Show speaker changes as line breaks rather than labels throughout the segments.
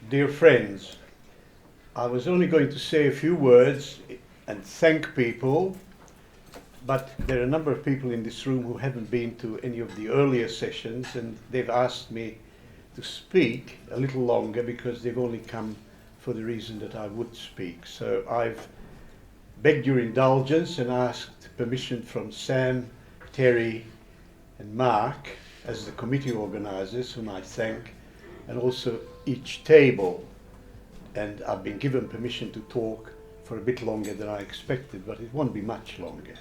Dear friends, I was only going to say a few words and thank people, but there are a number of people in this room who haven't been to any of the earlier sessions, and they've asked me to speak a little longer because they've only come for the reason that I would speak. So I've begged your indulgence and asked permission from Sam, Terry and Mark as the committee organisers, whom I thank, and also each table. And I've been given permission to talk for a bit longer than I expected, but it won't be much longer.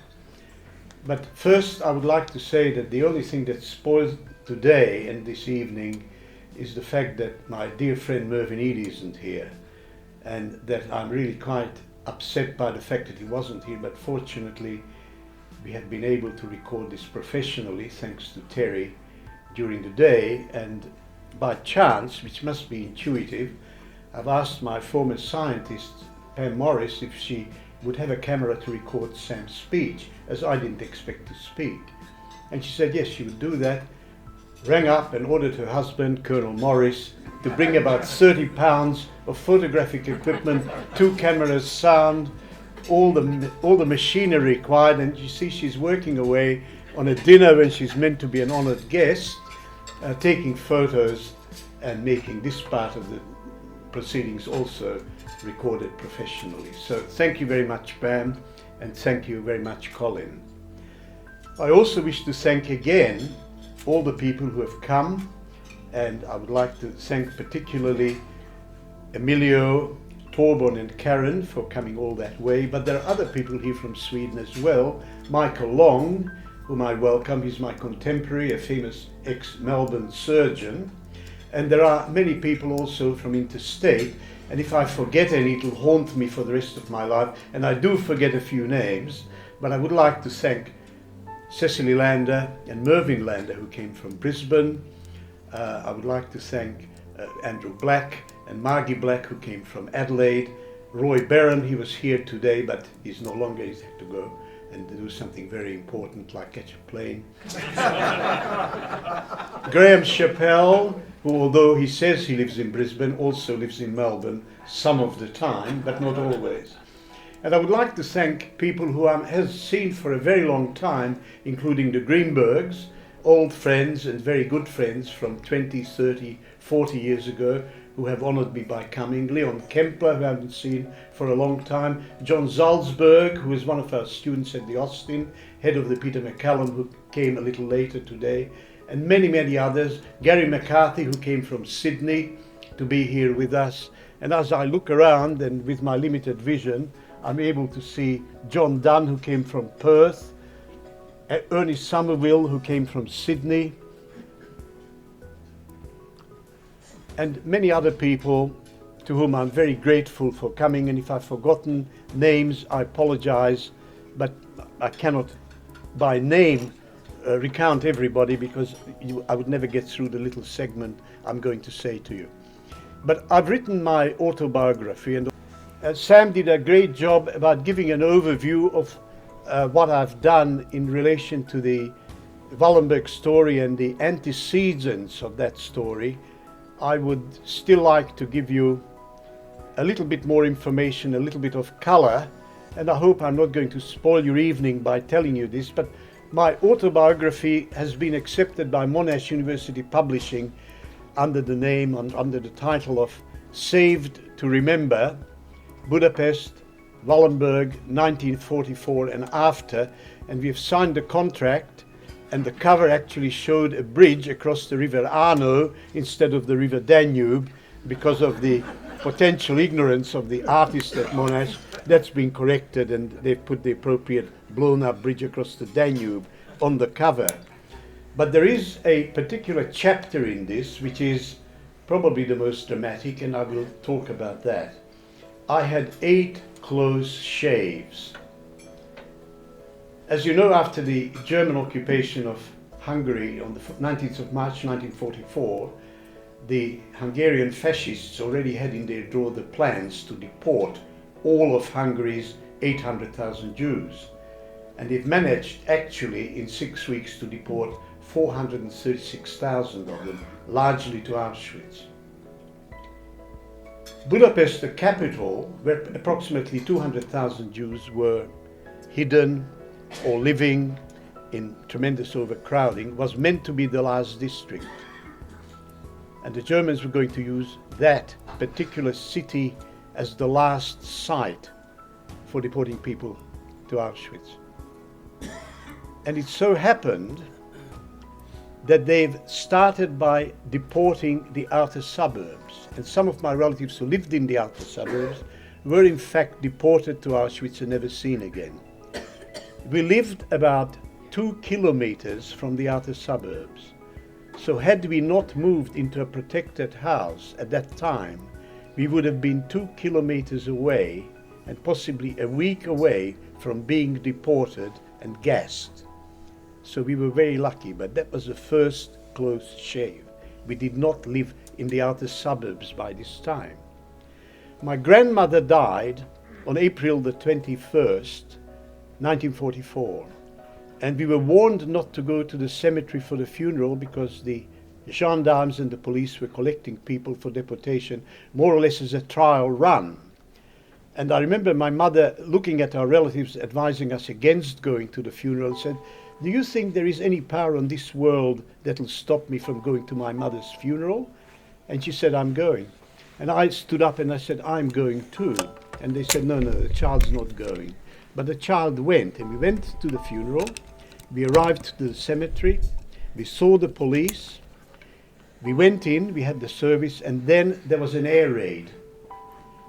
But first I would like to say that the only thing that spoils today and this evening is the fact that my dear friend Mervyn Eady isn't here, and that I'm really quite upset by the fact that he wasn't here, but fortunately we have been able to record this professionally thanks to Terry during the day, and by chance, which must be intuitive, I've asked my former scientist Pam Morris if she would have a camera to record Sam's speech, as I didn't expect to speak. And she said yes, she would do that, rang up and ordered her husband, Colonel Morris, to bring about 30 pounds of photographic equipment, 2 cameras, sound, all the machinery required. And you see she's working away on a dinner when she's meant to be an honoured guest, taking photos and making this part of the proceedings also recorded professionally. So thank you very much, Pam, and thank you very much, Colin. I also wish to thank again all the people who have come, and I would like to thank particularly Emilio, Torborn and Karen for coming all that way, but there are other people here from Sweden as well. Michael Long, whom I welcome, he's my contemporary, a famous ex-Melbourne surgeon, and there are many people also from interstate, and if I forget any, it'll haunt me for the rest of my life, and I do forget a few names, but I would like to thank Cecily Lander and Mervyn Lander, who came from Brisbane. I would like to thank Andrew Black and Margie Black, who came from Adelaide. Roy Barron, he was here today, but he's no longer, he's had to go and do something very important like catch a plane. Graham Chappell, who although he says he lives in Brisbane, also lives in Melbourne some of the time, but not always. And I would like to thank people who I have seen for a very long time, including the Greenbergs, old friends and very good friends from 20, 30, 40 years ago, who have honoured me by coming. Leon Kempler, who I haven't seen for a long time. John Salzberg, who is one of our students at the Austin, head of the Peter MacCallum, who came a little later today. And many, many others. Gary McCarthy, who came from Sydney to be here with us. And as I look around, and with my limited vision, I'm able to see John Dunn, who came from Perth, Ernest Somerville, who came from Sydney, and many other people to whom I'm very grateful for coming. And if I've forgotten names, I apologize, but I cannot by name recount everybody, because I would never get through the little segment I'm going to say to you. But I've written my autobiography, and Sam did a great job about giving an overview of what I've done in relation to the Wallenberg story and the antecedents of that story. I would still like to give you a little bit more information, a little bit of colour, and I hope I'm not going to spoil your evening by telling you this, but my autobiography has been accepted by Monash University Publishing under the name and under the title of Saved to Remember, Budapest, Wallenberg, 1944 and after, and we've signed the contract, and the cover actually showed a bridge across the river Arno instead of the river Danube because of the potential ignorance of the artist at Monash. That's been corrected, and they've put the appropriate blown up bridge across the Danube on the cover. But there is a particular chapter in this which is probably the most dramatic, and I will talk about that. I had 8 close shaves. As you know, after the German occupation of Hungary on the 19th of March 1944, the Hungarian fascists already had in their drawer the plans to deport all of Hungary's 800,000 Jews. And they've managed actually in 6 weeks to deport 436,000 of them, largely to Auschwitz. Budapest, the capital, where approximately 200,000 Jews were hidden or living in tremendous overcrowding, was meant to be the last district. And the Germans were going to use that particular city as the last site for deporting people to Auschwitz. And it so happened that they've started by deporting the outer suburbs. And some of my relatives who lived in the outer suburbs were in fact deported to Auschwitz and never seen again. We lived about 2 kilometers from the outer suburbs. So had we not moved into a protected house at that time, we would have been 2 kilometers away and possibly a week away from being deported and gassed. So we were very lucky, but that was the first close shave. We did not live in the outer suburbs by this time. My grandmother died on April the 21st, 1944. And we were warned not to go to the cemetery for the funeral because the gendarmes and the police were collecting people for deportation, more or less as a trial run. And I remember my mother looking at our relatives, advising us against going to the funeral, said, "Do you think there is any power on this world that will stop me from going to my mother's funeral?" And she said, "I'm going." And I stood up and I said, "I'm going too." And they said, no, the child's not going. But the child went, and we went to the funeral. We arrived to the cemetery. We saw the police. We went in, we had the service, and then there was an air raid.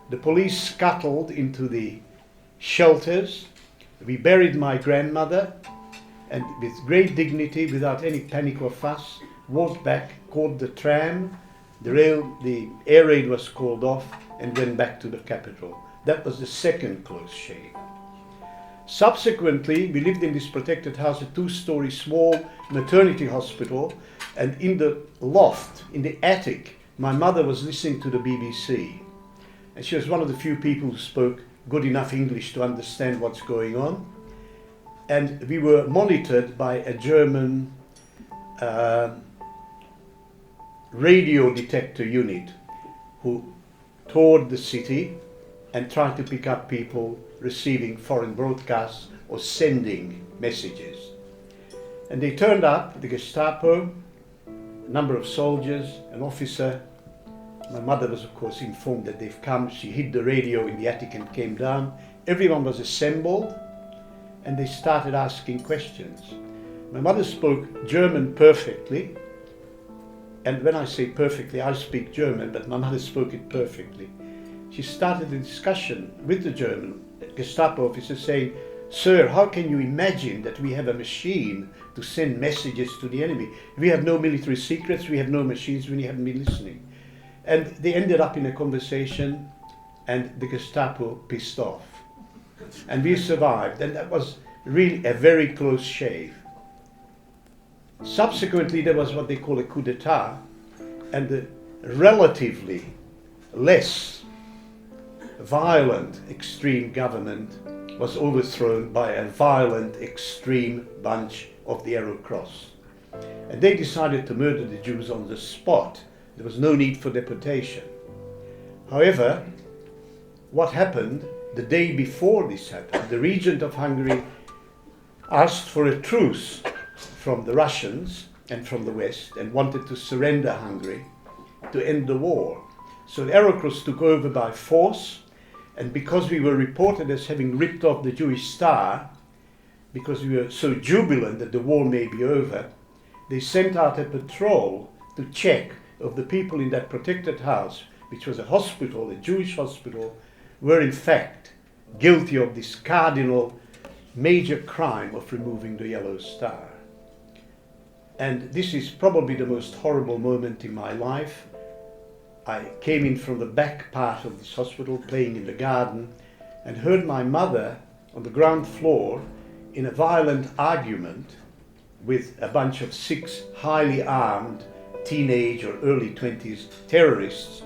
The police scuttled into the shelters. We buried my grandmother, and with great dignity, without any panic or fuss, walked back, caught the tram. The air raid was called off, and went back to the capital. That was the second close shave. Subsequently, we lived in this protected house, a 2-story small maternity hospital, and in the loft, in the attic, my mother was listening to the BBC. And she was one of the few people who spoke good enough English to understand what's going on. And we were monitored by a German radio detector unit who toured the city and tried to pick up people receiving foreign broadcasts or sending messages. And they turned up, the Gestapo, a number of soldiers, an officer. My mother was of course informed that they've come. She hid the radio in the attic and came down. Everyone was assembled and they started asking questions. My mother spoke German perfectly. And when I say perfectly, I speak German, but my mother spoke it perfectly. She started a discussion with the German Gestapo officer saying, "Sir, how can you imagine that we have a machine to send messages to the enemy? We have no military secrets, we have no machines, we haven't been listening." And they ended up in a conversation and the Gestapo pissed off. And we survived, and that was really a very close shave. Subsequently, there was what they call a coup d'etat, and the relatively less violent extreme government was overthrown by a violent extreme bunch of the Arrow Cross. And they decided to murder the Jews on the spot. There was no need for deportation. However, what happened the day before this happened, the regent of Hungary asked for a truce from the Russians and from the West and wanted to surrender Hungary to end the war. So the Arrow Cross took over by force, and because we were reported as having ripped off the Jewish star, because we were so jubilant that the war may be over, they sent out a patrol to check if the people in that protected house, which was a hospital, a Jewish hospital, were in fact guilty of this cardinal major crime of removing the yellow star. And this is probably the most horrible moment in my life. I came in from the back part of this hospital, playing in the garden, and heard my mother on the ground floor in a violent argument with a bunch of 6 highly armed teenage or early 20s terrorists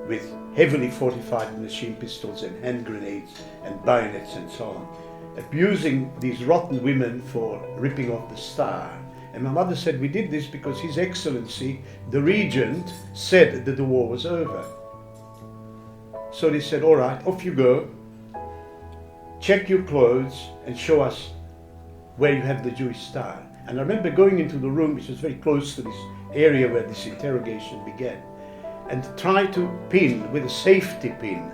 with heavily fortified machine pistols and hand grenades and bayonets and so on, abusing these rotten women for ripping off the star. And my mother said, "We did this because His Excellency, the Regent, said that the war was over." So they said, all right, off you go. Check your clothes and show us where you have the Jewish star. And I remember going into the room, which was very close to this area where this interrogation began, and try to pin with a safety pin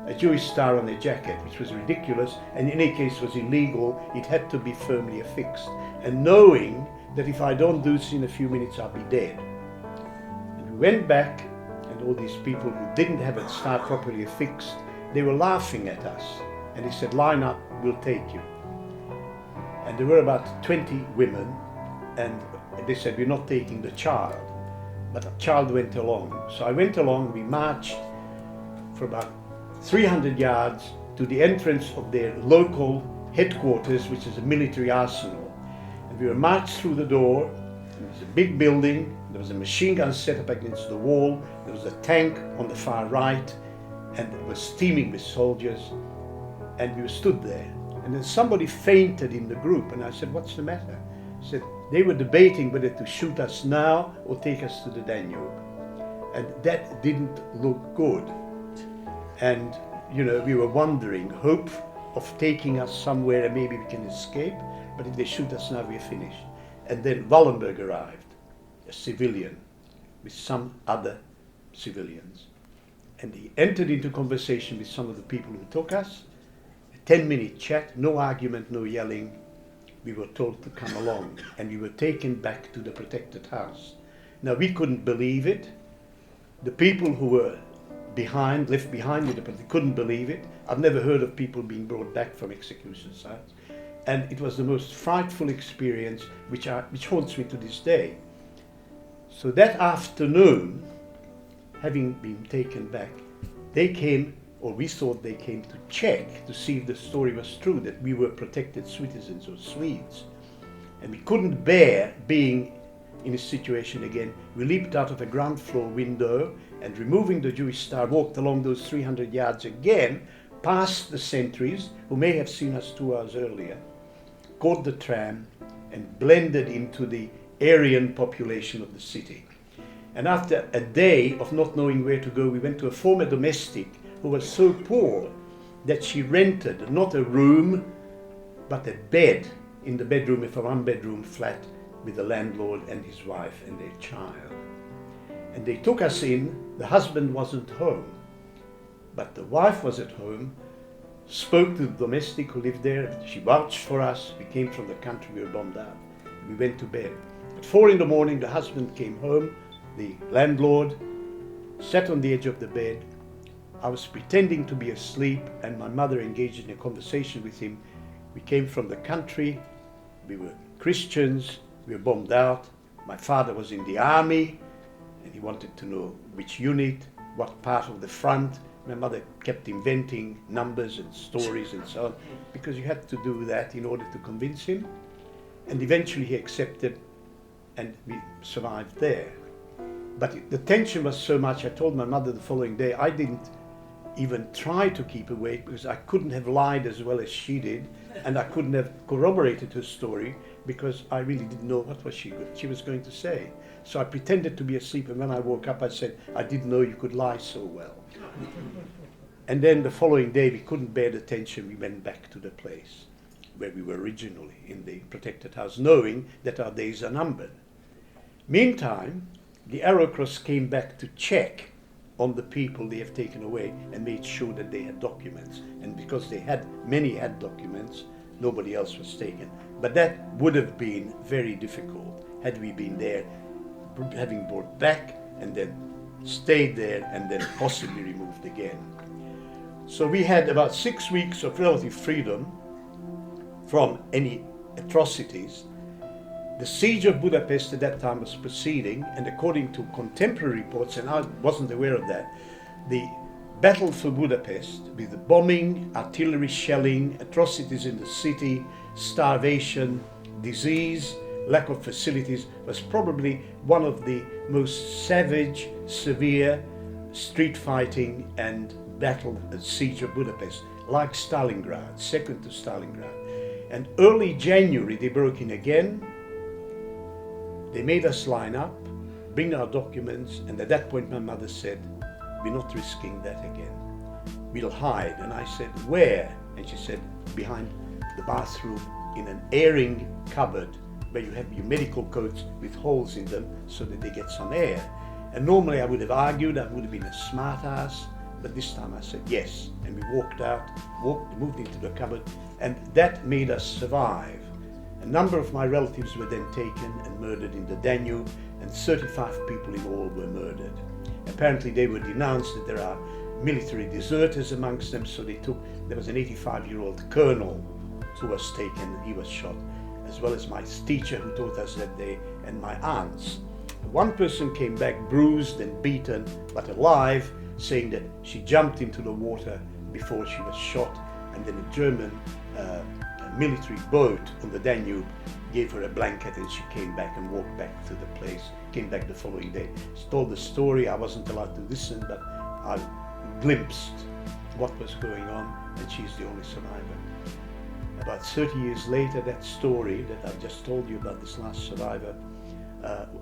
a Jewish star on their jacket, which was ridiculous, and in any case was illegal. It had to be firmly affixed. And knowing that if I don't do this in a few minutes, I'll be dead. And we went back, and all these people who didn't have a star properly affixed, they were laughing at us. And they said, line up, we'll take you. And there were about 20 women, and they said, we're not taking the child. But the child went along. So I went along, we marched for about 300 yards to the entrance of their local headquarters, which is a military arsenal. And we were marched through the door, and it was a big building, there was a machine gun set up against the wall, there was a tank on the far right, and it was steaming with soldiers, and we stood there. And then somebody fainted in the group, and I said, what's the matter? He said, they were debating whether to shoot us now or take us to the Danube. And that didn't look good. And, you know, we were wondering, hope of taking us somewhere and maybe we can escape, but if they shoot us now, we're finished. And then Wallenberg arrived, a civilian, with some other civilians. And he entered into conversation with some of the people who took us. A 10-minute chat, no argument, no yelling. We were told to come along, and we were taken back to the protected house. Now, we couldn't believe it. The people who were left behind with they couldn't believe it. I've never heard of people being brought back from execution sites. And it was the most frightful experience which haunts me to this day. So that afternoon, having been taken back, they came, or we thought they came to check to see if the story was true, that we were protected citizens or Swedes. And we couldn't bear being in a situation again. We leaped out of a ground floor window and, removing the Jewish star, walked along those 300 yards again, past the sentries who may have seen us 2 hours earlier, caught the tram and blended into the Aryan population of the city. And after a day of not knowing where to go, we went to a former domestic who was so poor that she rented not a room but a bed in the bedroom of a one-bedroom flat with the landlord and his wife and their child. And they took us in. The husband wasn't home, but the wife was at home, spoke to the domestic who lived there. She vouched for us. We came from the country, we were bombed out. We went to bed. At 4 a.m, the husband came home, the landlord sat on the edge of the bed. I was pretending to be asleep, and my mother engaged in a conversation with him. We came from the country, we were Christians, we were bombed out. My father was in the army, and he wanted to know which unit, what part of the front. My mother kept inventing numbers and stories and so on, because you had to do that in order to convince him. And eventually he accepted, and we survived there. But the tension was so much, I told my mother the following day, I didn't even try to keep awake because I couldn't have lied as well as she did, and I couldn't have corroborated her story because I really didn't know what she was going to say. So I pretended to be asleep, and when I woke up I said, I didn't know you could lie so well. And then the following day we couldn't bear the tension, we went back to the place where we were originally, in the protected house, knowing that our days are numbered. Meantime, the Aerocross came back to check on the people they have taken away and made sure that they had documents. And because many had documents, nobody else was taken. But that would have been very difficult had we been there, having brought back and then stayed there and then possibly removed again. So we had about 6 weeks of relative freedom from any atrocities. The siege of Budapest at that time was proceeding, and according to contemporary reports, and I wasn't aware of that, the battle for Budapest, with the bombing, artillery shelling, atrocities in the city, starvation, disease, lack of facilities, was probably one of the most savage, severe street fighting and battle at siege of Budapest, like Stalingrad, second to Stalingrad. And early January they broke in again. They made us line up, bring our documents, and at that point my mother said, we're not risking that again. we'll hide. And I said, where? And she said, behind the bathroom in an airing cupboard where you have your medical coats with holes in them so that they get some air. And normally I would have argued, I would have been a smart ass, but this time I said yes. And we walked out, moved into the cupboard, and that made us survive. A number of my relatives were then taken and murdered in the Danube, and 35 people in all were murdered. Apparently they were denounced that there are military deserters amongst them, so there was an 85-year-old colonel who was taken and he was shot, as well as my teacher who taught us that day, and my aunts. One person came back bruised and beaten, but alive, saying that she jumped into the water before she was shot, and then a German military boat on the Danube gave her a blanket and she came back and walked back to the place, came back the following day. She told the story, I wasn't allowed to listen, but I glimpsed what was going on, and she's the only survivor. About 30 years later, that story that I've just told you about, this last survivor,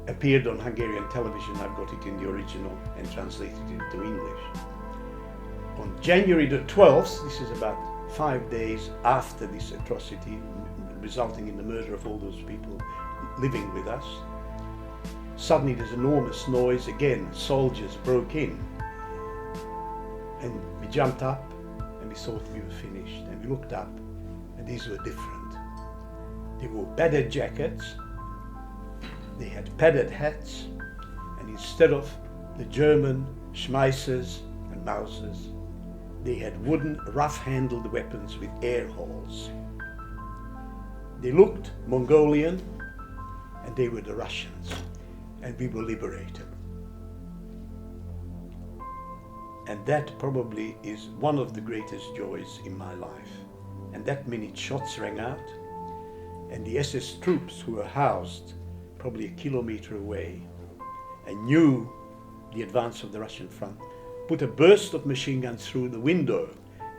appeared on Hungarian television. I've got it in the original and translated into English. On January the 12th, this is about 5 days after this atrocity, resulting in the murder of all those people living with us, suddenly there's enormous noise again. Soldiers broke in, and we jumped up and we thought we were finished, and we looked up and these were different. They wore padded jackets, they had padded hats, and instead of the German Schmeissers and Mausers, they had wooden, rough-handled weapons with air holes. They looked Mongolian, and they were the Russians, and we were liberated. And that probably is one of the greatest joys in my life. And that minute shots rang out, and the SS troops who were housed probably a kilometer away and knew the advance of the Russian front, put a burst of machine guns through the window,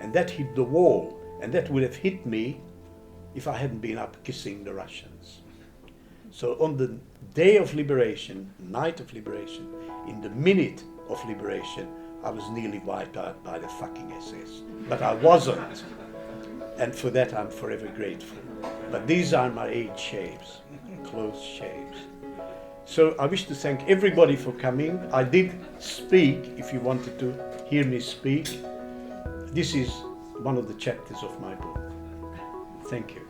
and that hit the wall, and that would have hit me if I hadn't been up kissing the Russians. So on the day of liberation, night of liberation, in the minute of liberation, I was nearly wiped out by the fucking SS. But I wasn't. And for that I'm forever grateful. But these are my 8 shaves, close shaves. So I wish to thank everybody for coming. I did speak, if you wanted to hear me speak. This is one of the chapters of my book. Thank you.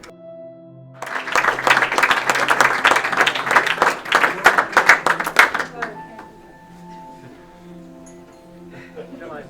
Shall I